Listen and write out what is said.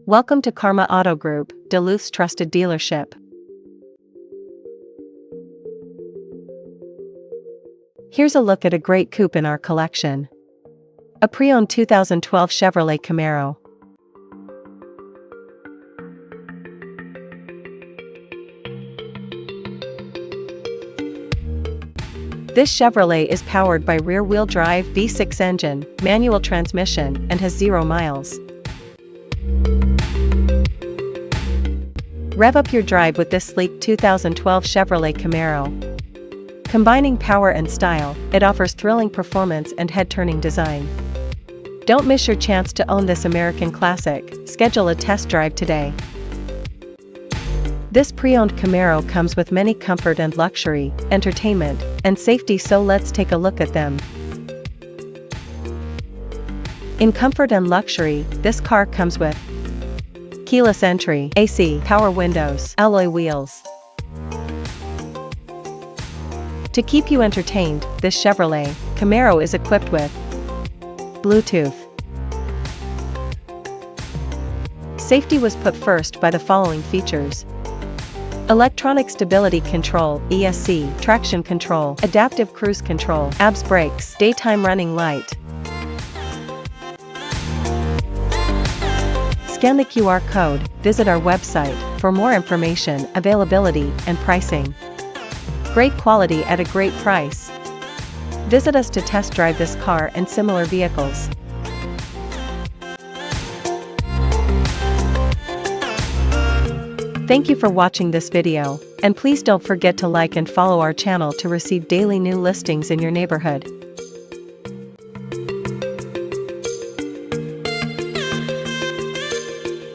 Welcome to Karma Auto Group, Duluth's trusted dealership. Here's a look at a great coupe in our collection. A pre-owned 2012 Chevrolet Camaro. This Chevrolet is powered by rear-wheel drive V6 engine, manual transmission, and has 0 miles. Rev up your drive with this sleek 2012 Chevrolet Camaro. Combining power and style, it offers thrilling performance and head-turning design. Don't miss your chance to own this American classic. Schedule a test drive today. This pre-owned Camaro comes with many comfort and luxury, entertainment, and safety, so let's take a look at them. In comfort and luxury, this car comes with keyless entry, AC, power windows, alloy wheels. To keep you entertained, this Chevrolet Camaro is equipped with Bluetooth. Safety was put first by the following features: electronic stability control, ESC, traction control, adaptive cruise control, ABS brakes, daytime running light. Scan the QR code, visit our website for more information, availability, and pricing. Great quality at a great price. Visit us to test drive this car and similar vehicles. Thank you for watching this video, and please don't forget to like and follow our channel to receive daily new listings in your neighborhood.